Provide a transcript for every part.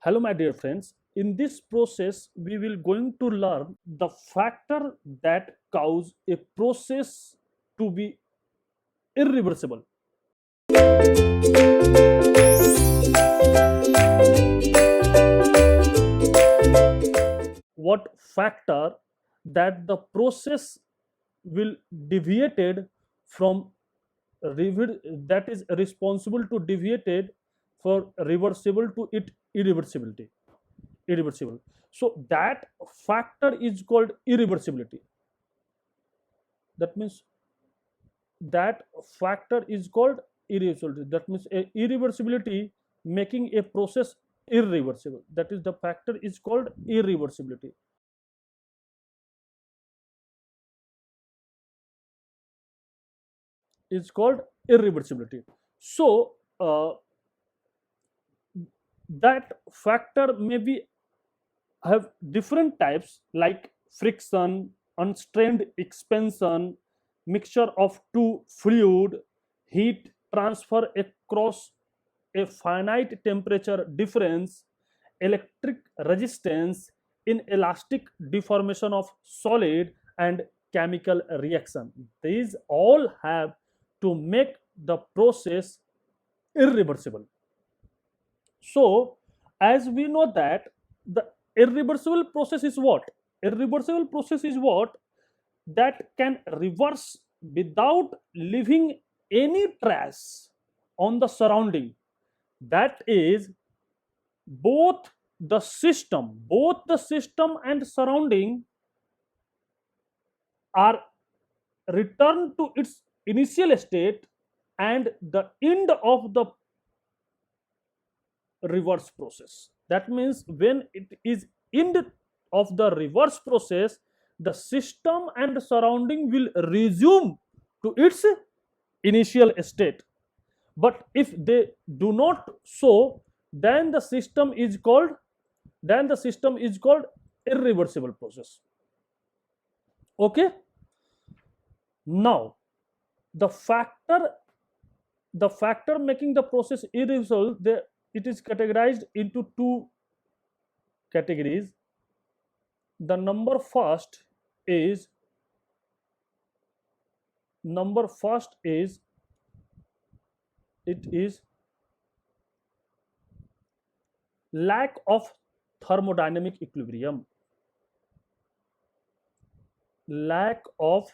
Hello, my dear friends. In this process, we will going to learn the factor that cause a process to be irreversible. What factor that the process will deviated from that is responsible to deviated for reversible to it irreversible. So that factor is called irreversibility. That means that factor is called irreversibility. That means a irreversibility making a process irreversible. That is the factor is called irreversibility. Is called irreversibility. So that factor may be have different types like friction, unstrained expansion, mixture of two fluid, heat transfer across a finite temperature difference, electric resistance, inelastic deformation of solid, and chemical reaction. These all have to make the process irreversible. So, as we know that the irreversible process is what? Irreversible process is what that can reverse without leaving any trace on the surrounding. That is both the system and surrounding are returned to its initial state and the end of the reverse process. That means when it is end of the reverse process, the system and surrounding will resume to its initial state. But if they do not so, then the system is called irreversible process. Okay. Now the factor making the process irreversible, it is categorized into two categories. The is number first is it is lack of thermodynamic equilibrium. Lack of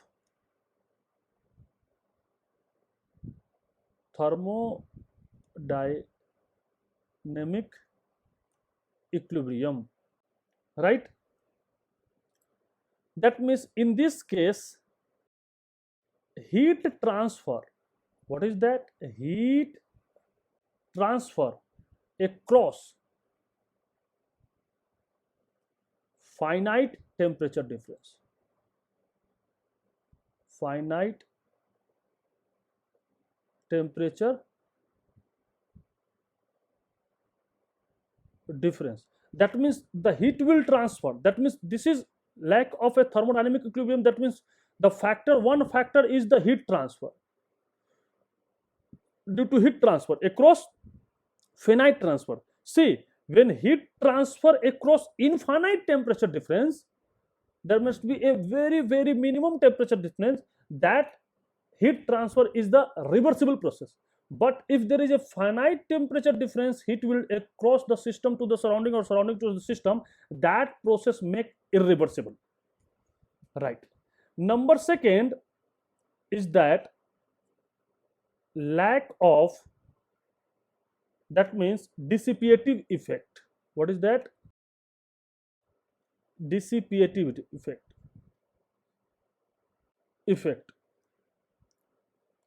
thermodynamic equilibrium, right? That means in this case heat transfer, what is that? Heat transfer across finite temperature difference. Finite temperature difference. That means the heat will transfer. That means this is lack of a thermodynamic equilibrium. That means one factor is the heat transfer due to heat transfer across finite transfer. See, when heat transfer across infinite temperature difference, there must be a very minimum temperature difference. That heat transfer is the reversible process. But if there is a finite temperature difference, heat will across the system to the surrounding or surrounding to the system, that process make irreversible, right? Number second is that lack of, that means dissipative effect. What is that? Dissipative effect.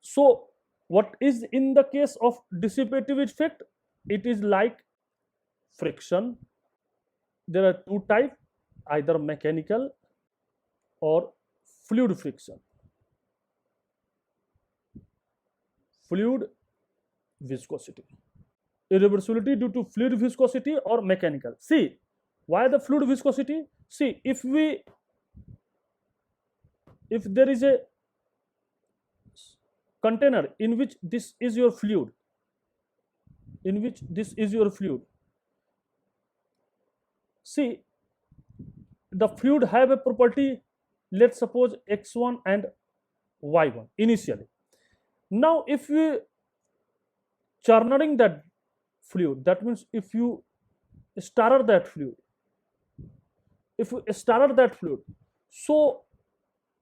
So what is in the case of dissipative effect? It is like friction. There are two types, either mechanical or fluid friction. Fluid viscosity. Irreversibility due to fluid viscosity or mechanical. See, why the fluid viscosity? See, if there is a container in which this is your fluid, see, the fluid have a property, let's suppose x1 and y1 initially. Now if we churning that fluid, that means if you stir that fluid, so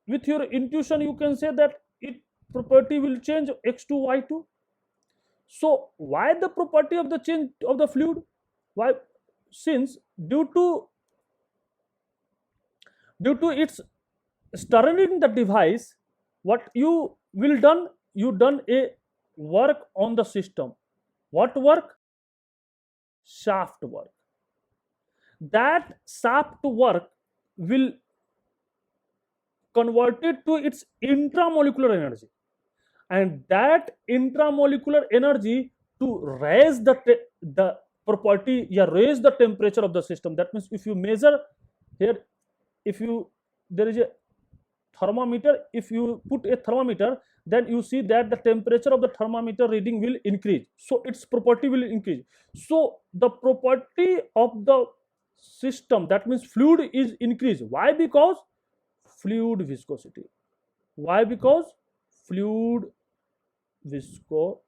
with your intuition you can say that it property will change x2 y2. So why the property of the change of the fluid? Why? Since due to its stirring the device, what you will done, you done a work on the system. What work? Shaft work. That shaft work will convert it to its intramolecular energy, and that intramolecular energy to raise the property, yeah, raise the temperature of the system. That means if you measure here, if you there is a thermometer, if you put a thermometer, then you see that the temperature of the thermometer reading will increase, so its property will increase. So the property of the system, that means fluid, is increased. Why? Because fluid viscosity. Why? Because fluid viscosity.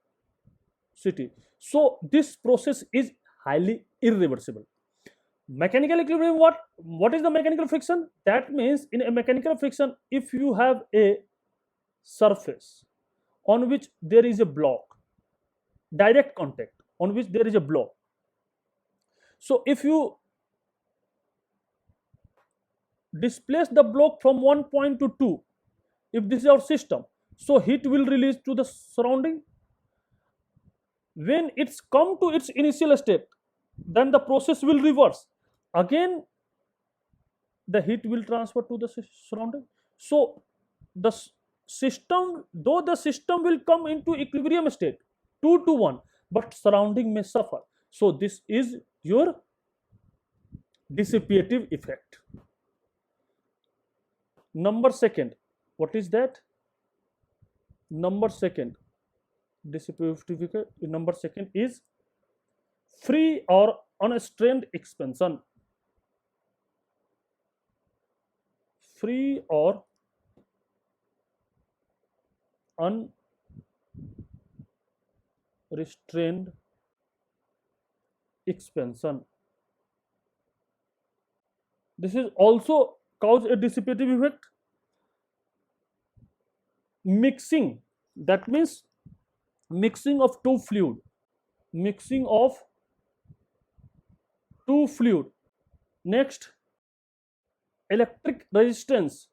So this process is highly irreversible. Mechanical equilibrium, what is the mechanical friction? That means in a mechanical friction, if you have a surface on which there is a block, direct contact on which there is a block, so if you displace the block from one point to two, if this is our system, so heat will release to the surrounding. When it's come to its initial state, then the process will reverse. Again the heat will transfer to the surrounding. So the system, though the system will come into equilibrium state 2 to 1, but surrounding may suffer. So this is your dissipative effect. Number second, what is that? Number second dissipative effect, number second is free or unrestrained expansion. Free or unrestrained expansion. This is also cause a dissipative effect. Mixing, that means mixing of two fluid. Mixing of two fluid. Next, electric resistance,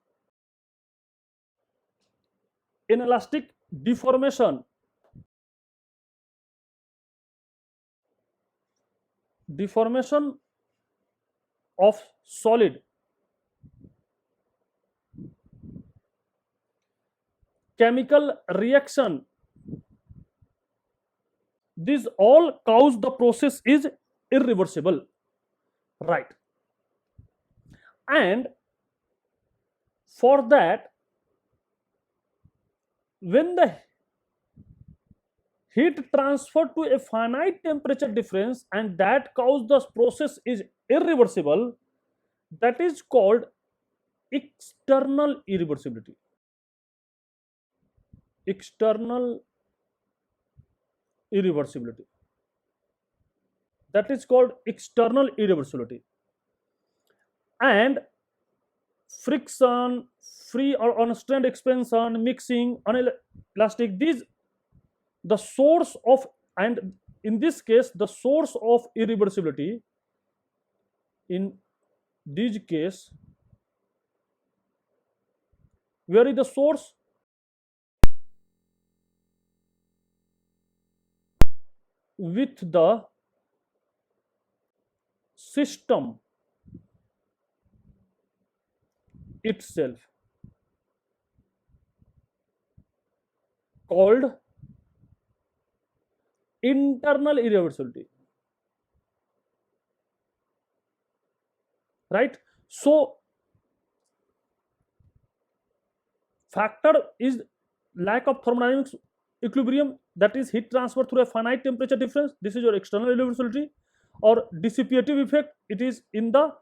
inelastic deformation, deformation of solid, chemical reaction. These all cause the process is irreversible, right? And for that, when the heat transfer to a finite temperature difference and that cause the process is irreversible, that is called external irreversibility. External irreversibility. That is called external irreversibility. And friction, free or unrestrained expansion, mixing, inelastic, these the source of, and in this case the source of irreversibility, in this case, where is the source? With the system itself, called internal irreversibility, right? So factor is lack of thermodynamics equilibrium, that is heat transfer through a finite temperature difference. This is your external irreversibility. or dissipative effect, it is in the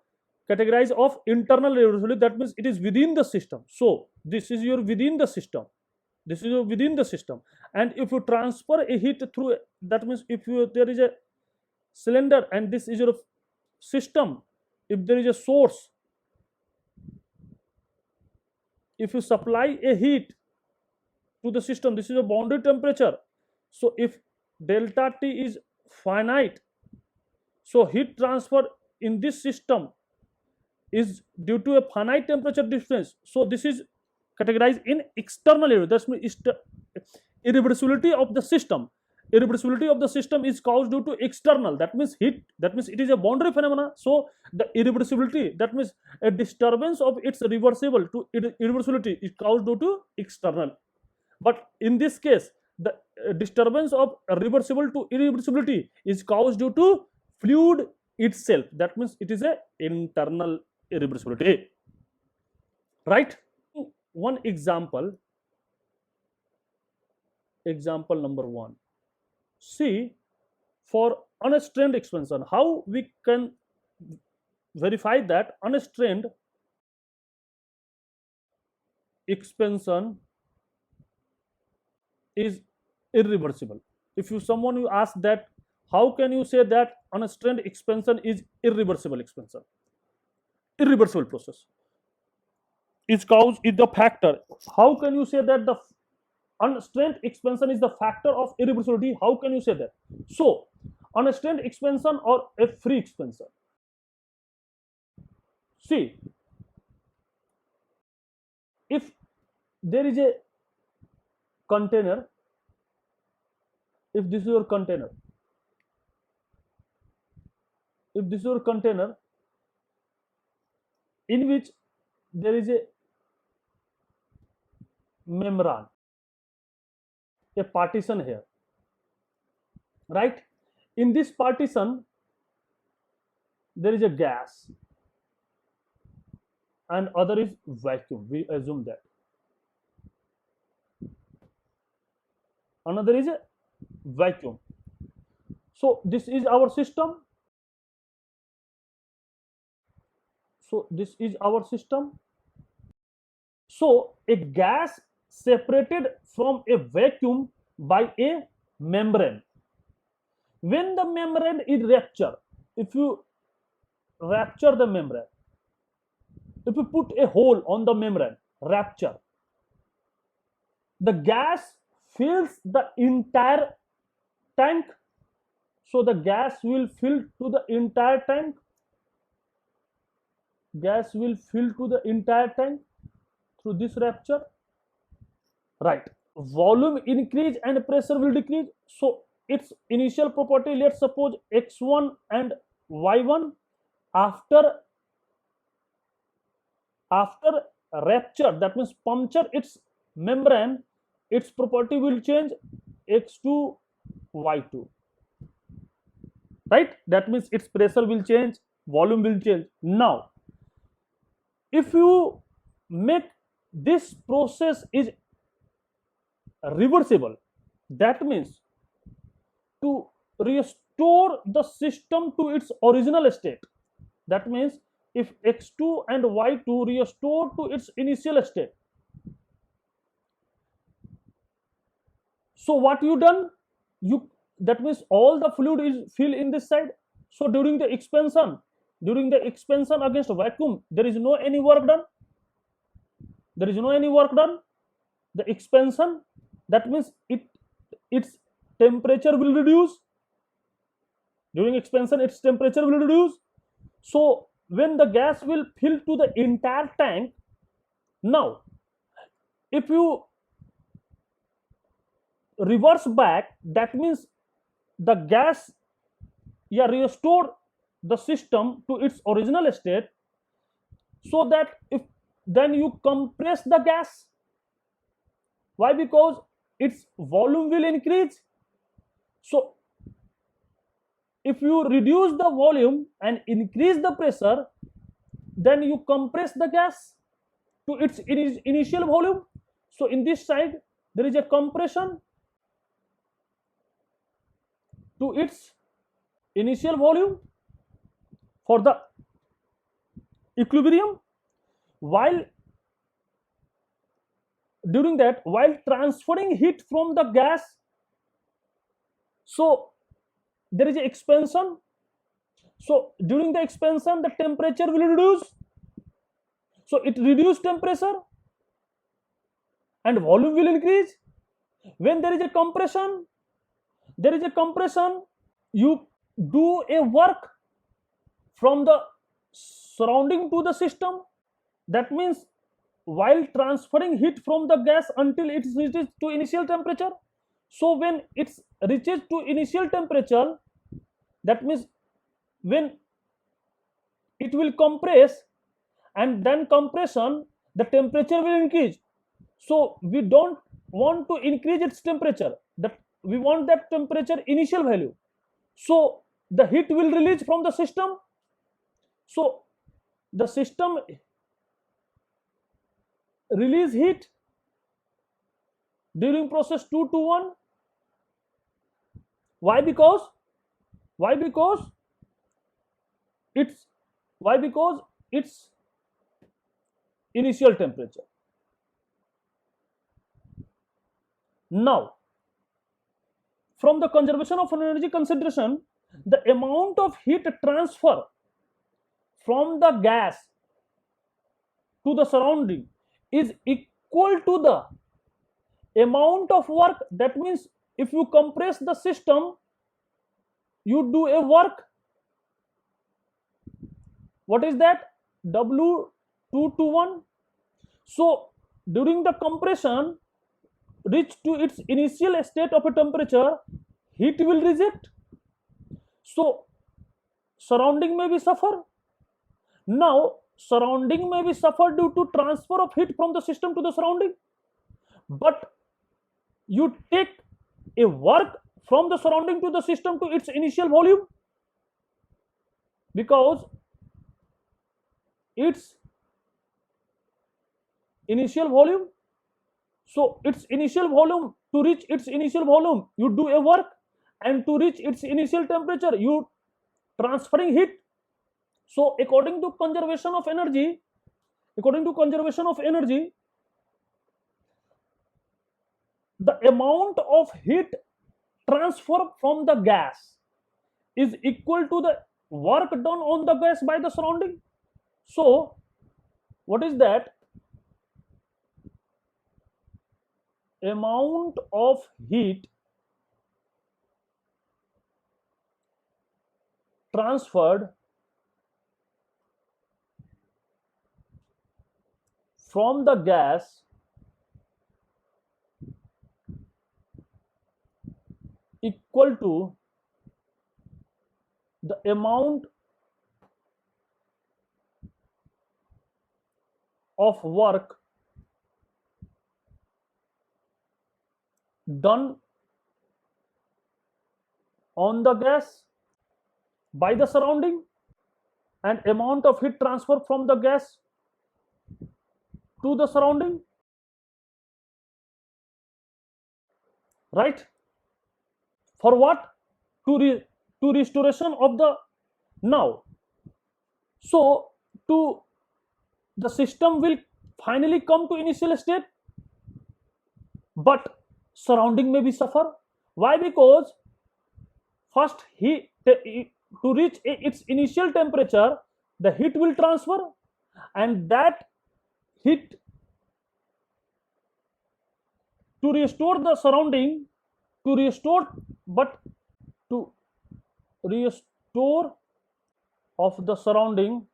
categorized of internal irreversibility. That means it is within the system. So this is your within the system. This is your within the system. And if you transfer a heat through, that means if there is a cylinder and this is your system, if there is a source, if you supply a heat to the system, this is a boundary temperature. So if delta T is finite, so heat transfer in this system is due to a finite temperature difference. So this is categorized in external irreversibility. That means irreversibility of the system. Irreversibility of the system is caused due to external. That means heat. That means it is a boundary phenomena. So the irreversibility, that means a disturbance of its reversible to irreversibility, is caused due to external. But in this case, the disturbance of reversible to irreversibility is caused due to fluid itself. That means it is a internal irreversibility. Right? One example number 1. See, for unstrained expansion, how we can verify that unstrained expansion is irreversible. If someone you ask that, how can you say that unstrained expansion is irreversible expansion? Irreversible process is the factor. How can you say that the unstrained expansion is the factor of irreversibility? How can you say that? So unstrained expansion or a free expansion. See, if there is a container, if this is your container, in which there is a membrane, a partition here, right? In this partition there is a gas and other is vacuum. We assume that another is a vacuum. So this is our system. So a gas separated from a vacuum by a membrane. When the membrane is ruptured, if you rupture the membrane, if you put a hole on the membrane, rupture, the gas fills the entire tank. So the gas will fill to the entire tank. Gas will fill to the entire tank through this rupture, right? Volume increase and pressure will decrease. So its initial property, let's suppose x1 and y1, after rupture, that means puncture its membrane, its property will change, x2 y2, right? That means its pressure will change, volume will change. Now if you make this process is reversible, that means to restore the system to its original state, that means if x2 and y2 restore to its initial state, so what you done, that means all the fluid is filled in this side. So during the expansion against vacuum, there is no any work done. The expansion, that means its temperature will reduce. During expansion its temperature will reduce. So when the gas will fill to the entire tank, now if you reverse back, that means the gas restore the system to its original state, so that if then you compress the gas. Why? Because its volume will increase. So if you reduce the volume and increase the pressure, then you compress the gas to its initial volume. So in this side there is a compression to its initial volume. for the equilibrium, while during that, while transferring heat from the gas, so there is an expansion. So during the expansion, the temperature will reduce. So it reduces temperature and volume will increase. When there is a compression, you do a work from the surrounding to the system. That means while transferring heat from the gas until it reaches to initial temperature, so when it reaches to initial temperature, that means when it will compress, and then compression, the temperature will increase. So we don't want to increase its temperature, that we want that temperature initial value. So the heat will release from the system. So the system release heat during process 2 to 1. Why? Because it's initial temperature. Now, from the conservation of energy consideration, the amount of heat transfer from the gas to the surrounding is equal to the amount of work. That means if you compress the system, you do a work. What is that? W2 to 1. So during the compression, reach to its initial state of a temperature, heat will reject. So surrounding may be suffer. Now surrounding may be suffer due to transfer of heat from the system to the surrounding, but you take a work from the surrounding to the system to its initial volume, because its initial volume. So its initial volume, to reach its initial volume, you do a work, and to reach its initial temperature, you transferring heat. So according to conservation of energy, the amount of heat transfer from the gas is equal to the work done on the gas by the surrounding. So what is that? Amount of heat transferred from the gas equal to the amount of work done on the gas by the surrounding, and amount of heat transfer from the gas to the surrounding, right? For what? To restoration of the now. So to the system will finally come to initial state, but surrounding may be suffer. Why? Because first to reach its initial temperature, the heat will transfer, and that heat to restore the surrounding, to restore of the surrounding,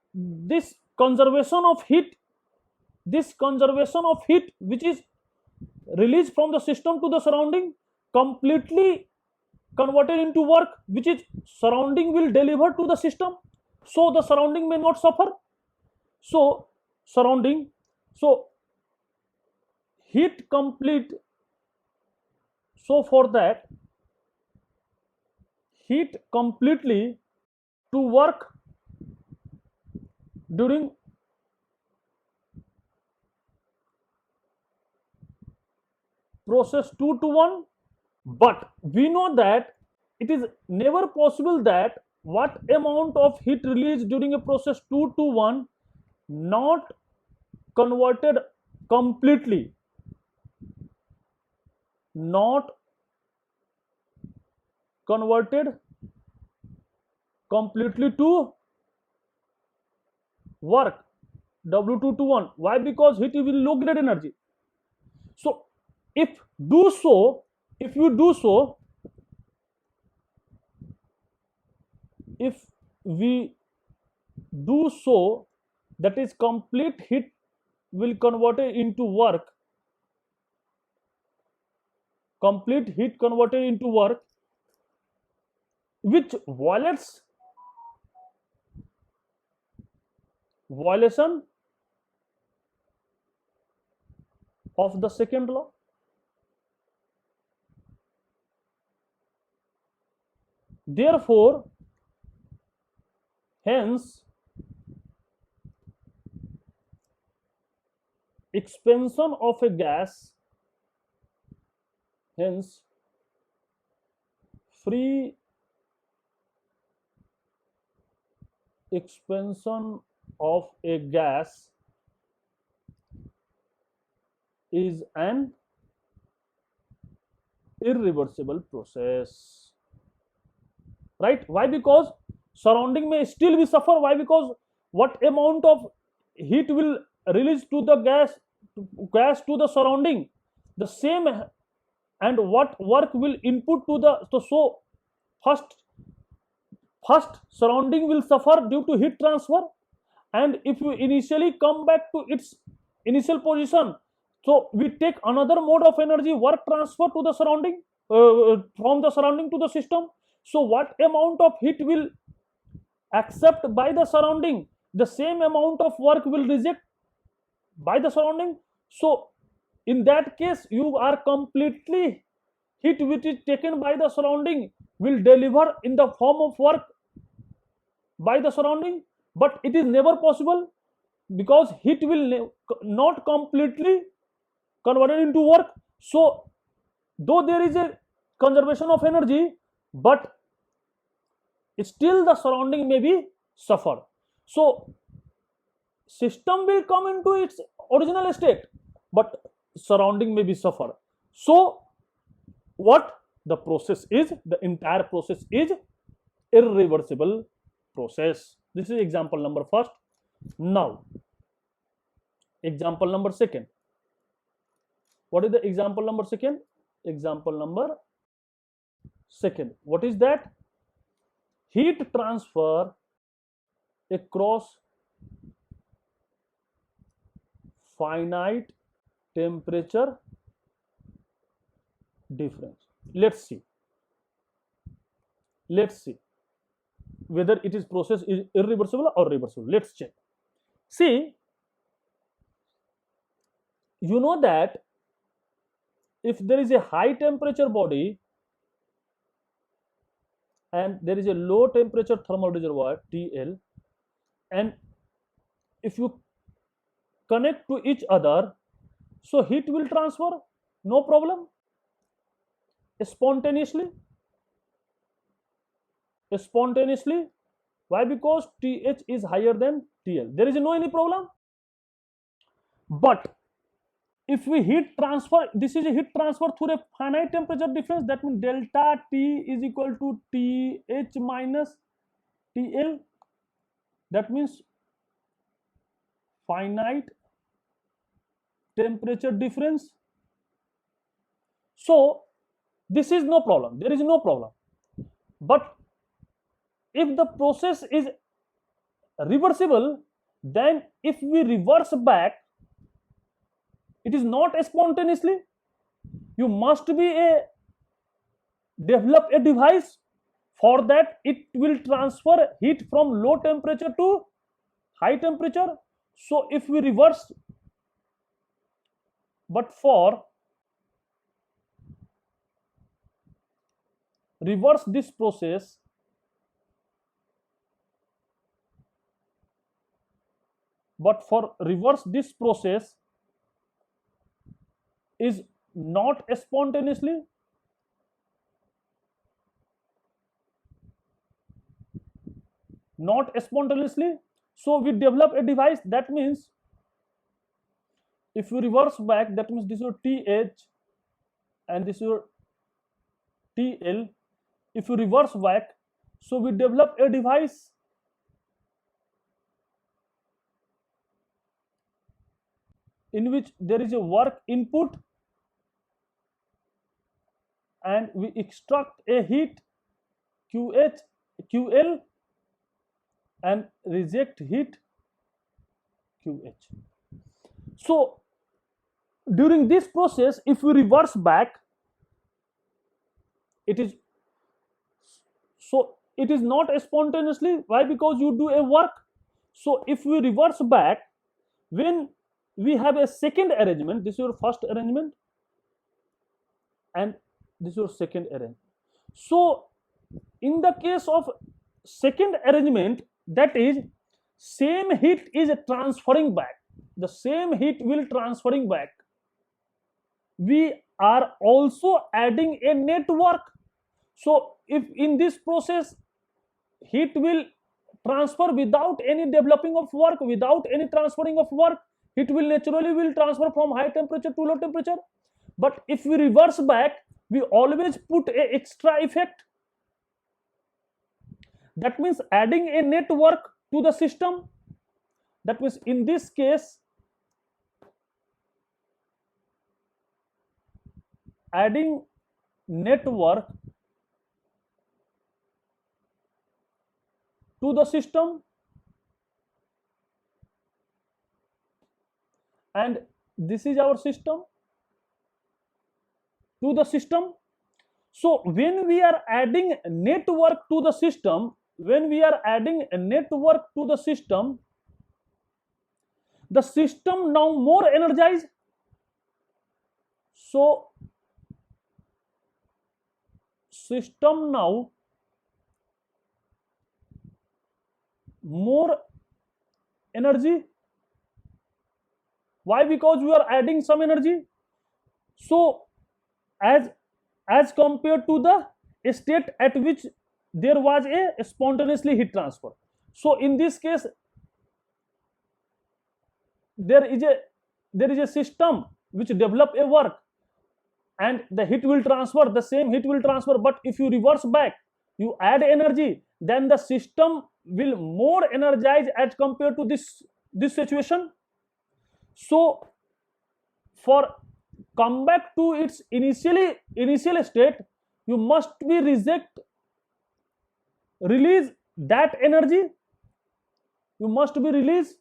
this conservation of heat which is released from the system to the surrounding, completely converted into work which is surrounding will deliver to the system, so the surrounding may not suffer. So heat complete, so for that heat completely to work during process 2 to 1, but we know that it is never possible that what amount of heat released during a process 2 to 1 not converted completely, not converted completely to work W2 to 1. Why? Because heat will low grade energy. So if do so, if you do so, if we do so, that is complete heat will convert it into work, complete heat converted into work, which violates violation of the second law. Therefore, hence expansion of a gas, hence free expansion of a gas is an irreversible process, right? Why? Because surrounding may still be suffer. Why? Because what amount of heat will release to the gas to the surrounding, the same, and what work will input to the, so first surrounding will suffer due to heat transfer, and if you initially come back to its initial position, so we take another mode of energy work transfer to the surrounding, from the surrounding to the system. So what amount of heat will accept by the surrounding, the same amount of work will reject by the surrounding. So in that case you are completely heat which is taken by the surrounding will deliver in the form of work by the surrounding, but it is never possible because heat will not completely converted into work. So though there is a conservation of energy, but still the surrounding may be suffered. So system will come into its original state, but surrounding may be suffered. So what the process is, the entire process is irreversible process. This is example number first. Now example number second. What is the example number second? Example number second, what is that? Heat transfer across finite temperature difference. Let's see whether it is process is irreversible or reversible. Let's check. See, you know that if there is a high temperature body and there is a low temperature thermal reservoir TL, and if you connect to each other, so heat will transfer, no problem, spontaneously. Why? Because TH is higher than TL, there is no any problem. But if we heat transfer, this is a heat transfer through a finite temperature difference, that means delta T is equal to TH minus TL, that means finite temperature difference. So this is no problem, there is no problem. But if the process is reversible, then if we reverse back, it is not spontaneously. You must be develop a device for that. It will transfer heat from low temperature to high temperature. So if we reverse, but for reverse this process, is not spontaneously, not spontaneously. So we develop a device. That means if you reverse back, that means this is your TH and this is your TL. If you reverse back, so we develop a device in which there is a work input and we extract a heat QH, QL and reject heat QH. So during this process, if we reverse back, it is it is not spontaneously. Why? Because you do a work. So if we reverse back, when we have a second arrangement, this is your first arrangement and this is your second arrangement. So in the case of second arrangement, that is same heat is transferring back, the same heat will transferring back. We are also adding a network. So if in this process heat will transfer without any developing of work, without any transferring of work, it will naturally will transfer from high temperature to low temperature. But if we reverse back, we always put a extra effect. That means adding a network to the system. That means in this case, adding network to the system, and this is our system to the system. So when we are adding network to the system, when we are adding a network to the system now more energized. So system now more energy. Why? Because we are adding some energy. So as compared to the state at which there was a spontaneously heat transfer. So in this case, there is a system which develop a work and the heat will transfer, the same heat will transfer. But if you reverse back, you add energy, then the system will more energize as compared to this situation. So for come back to its initial state, you must be release that energy. You must be release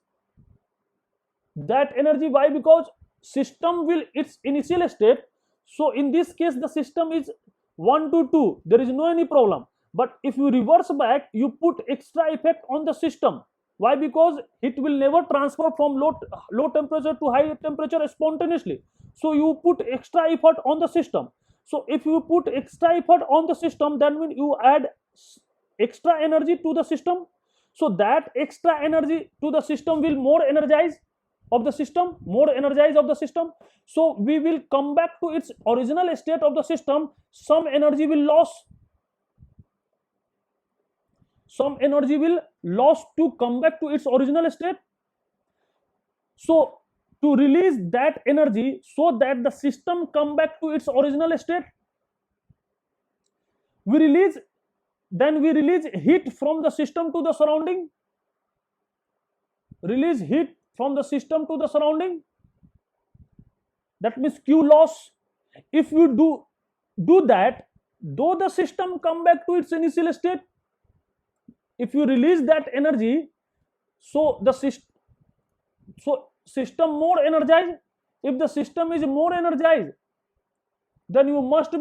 that energy. Why? Because system will its initial state. So in this case, the system is 1 to 2. There is no any problem. But if you reverse back, you put extra effect on the system. Why? Because it will never transfer from low temperature to high temperature spontaneously. So you put extra effort on the system. So if you put extra effort on the system, then when you add extra energy to the system, so that extra energy to the system will more energize of the system, more energize of the system. So we will come back to its original state of the system. Some energy will lose. Some energy will lose to come back to its original state. So to release that energy so that the system come back to its original state, we release heat from the system to the surrounding. Release heat from the system to the surrounding. That means Q loss. If you do that, though the system come back to its initial state, if you release that energy, so the system more energized. If the system is more energized, then you must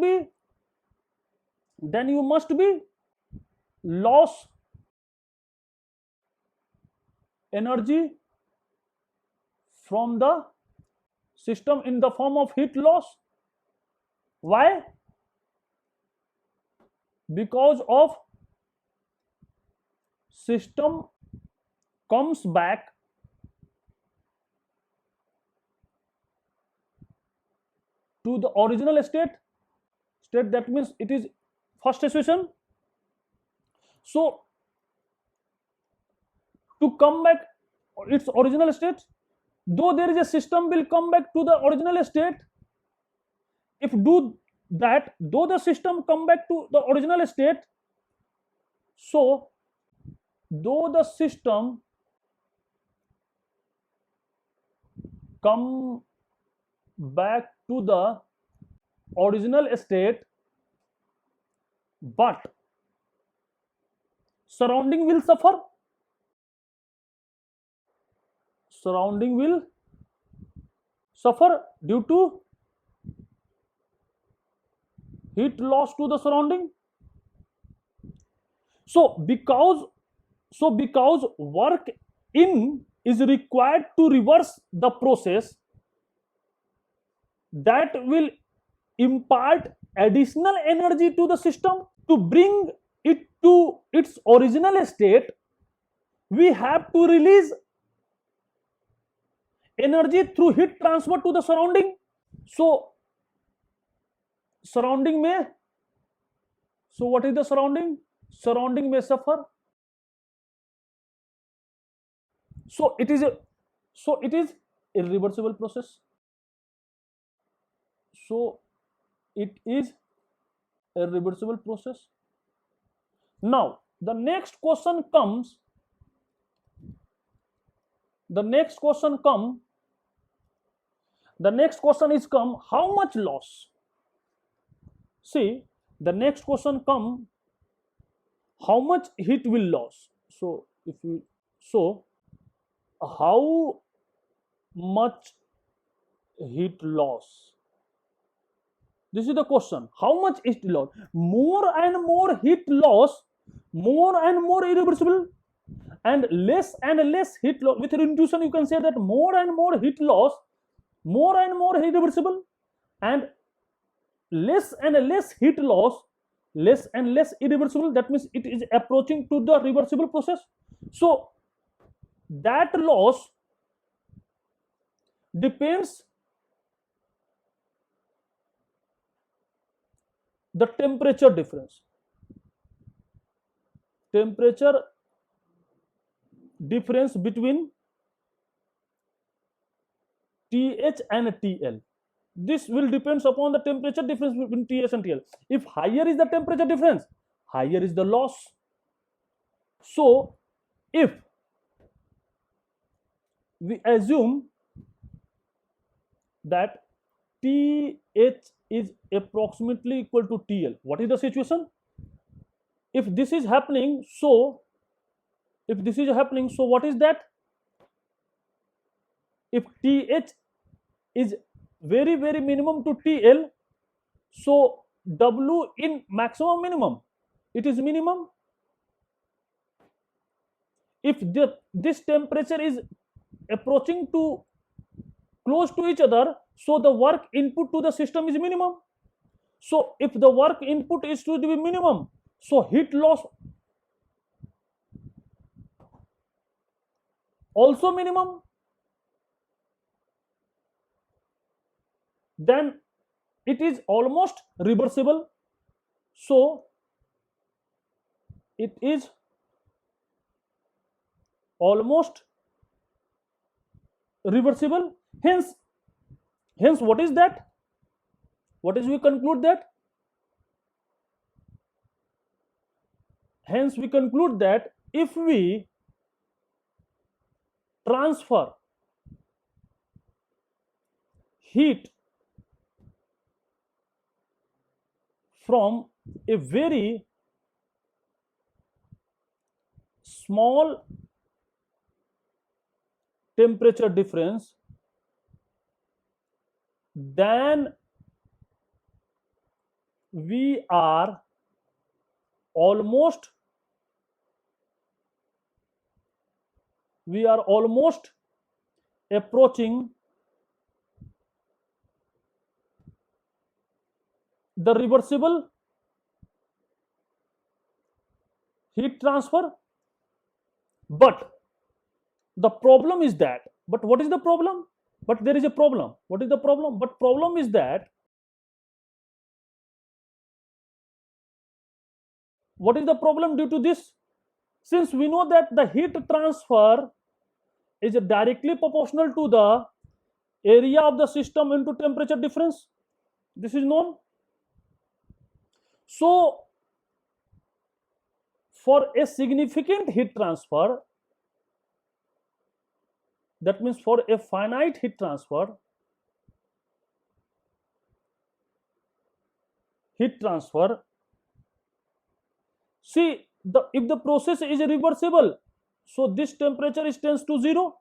be loss energy from the system in the form of heat loss. Why? Because of system comes back to the original state. That means it is first situation. So to come back its original state? Though there is a system will come back to the original state, if do that, though the system come back to the original state, so though the system come back to the original state, but surrounding will suffer, surrounding will suffer due to heat loss to the surrounding. So because work in is required to reverse the process, that will impart additional energy to the system to bring it to its original state. We have to release energy through heat transfer to the surrounding. So surrounding may, so what is the surrounding? Surrounding may suffer. So it is irreversible process. So it is a reversible process. Now the next question comes, the next question is come, how much loss? See, the next question come, how much heat will loss? So if we, so how much heat loss? This is the question. How much heat loss? More and more heat loss, more and more irreversible, and less heat loss. With intuition, you can say that more and more heat loss, more and more irreversible, and less heat loss, less and less irreversible. That means it is approaching to the reversible process. So that loss depends the temperature difference, between TH and TL. This will depends upon the temperature difference between TH and TL. If higher is the temperature difference, higher is the loss. So if we assume that TH is approximately equal to TL, what is the situation? If this is happening, so what is that? If TH is very minimum to TL, so W in maximum minimum, it is minimum. If this temperature is approaching to close to each other, so the work input to the system is minimum. So if the work input is to be minimum, so heat loss also minimum, then it is almost reversible. So it is almost reversible. Hence what is that? What is we conclude that? Hence we conclude that if we transfer heat from a very small temperature difference, then we are almost approaching the reversible heat transfer. But the problem is that, but what is the problem? But there is a problem. What is the problem? But problem is that, what is the problem due to this? since we know that the heat transfer is directly proportional to the area of the system into temperature difference, this is known. So for a significant heat transfer, that means for a finite heat transfer, see, if the process is reversible, so this temperature tends to 0,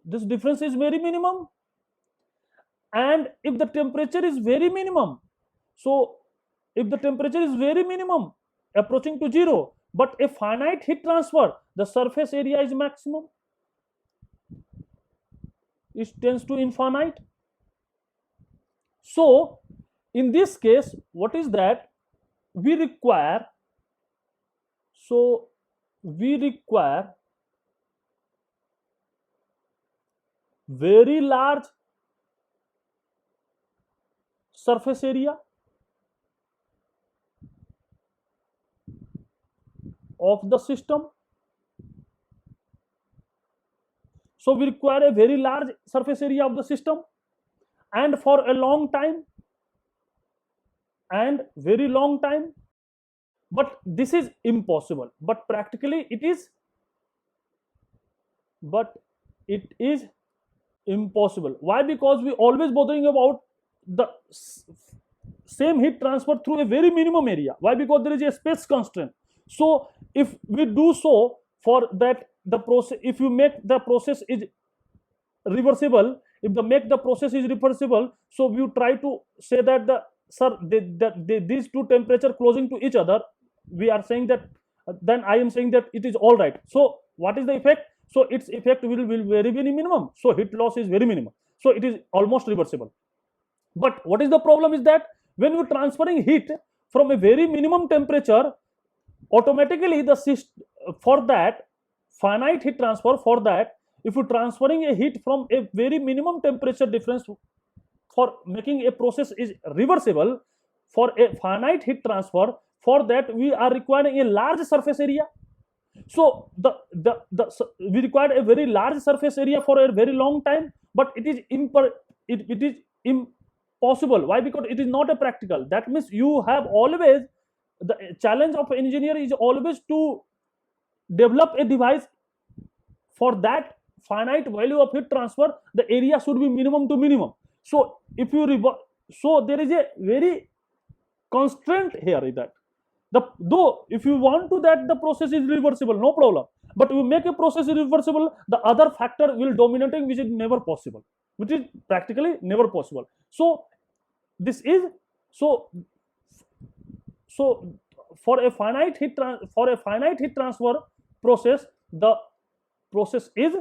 this difference is very minimum. And if the temperature is very minimum, so if the temperature is very minimum approaching to 0, but a finite heat transfer, the surface area is maximum, it tends to infinite. So in this case, what is that we require? So we require very large surface area of the system. So we require a very large surface area of the system, and for a long time, and very long time. But this is impossible, but practically it is, but it is impossible. Why? Because we always bothering about the same heat transfer through a very minimum area. Why? Because there is a space constraint. So if we do so, for that the process, if you make the process is reversible, if the make the process is reversible, so you try to say that the these two temperature closing to each other, we are saying that, then I am saying that it is all right. So what is the effect? So its effect will very minimum. So heat loss is very minimum, so it is almost reversible. But what is the problem is that when you transferring heat from a very minimum temperature, automatically the system, for that finite heat transfer, for that if you transferring a heat from a very minimum temperature difference, for making a process is reversible, for a finite heat transfer, for that we are requiring a large surface area. So we require a very large surface area for a very long time, but it is impossible. Why? Because it is not a practical. That means you have always, the challenge of engineer is always to develop a device for that finite value of heat transfer, the area should be minimum to minimum. So if you so there is a very constraint here, is that though if you want to that the process is reversible, no problem, but you make a process reversible, the other factor will dominating, which is never possible, which is practically never possible. So this is so for a finite heat transfer process, the process is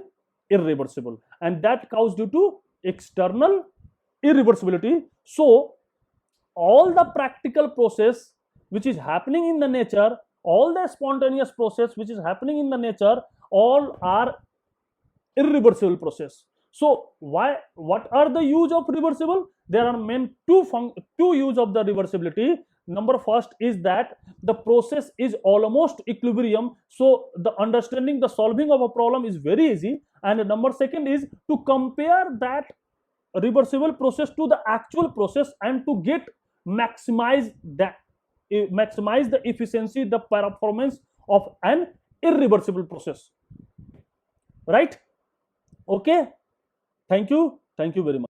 irreversible, and that causes due to external irreversibility. So all the practical process which is happening in the nature, all the spontaneous process which is happening in the nature, all are irreversible process. So what are the use of reversible? There are main two use of the reversibility. Number first is that the process is almost equilibrium, so the understanding, the solving of a problem is very easy. And number second is to compare that reversible process to the actual process and to get maximize the efficiency, the performance of an irreversible process, right? Okay, thank you very much.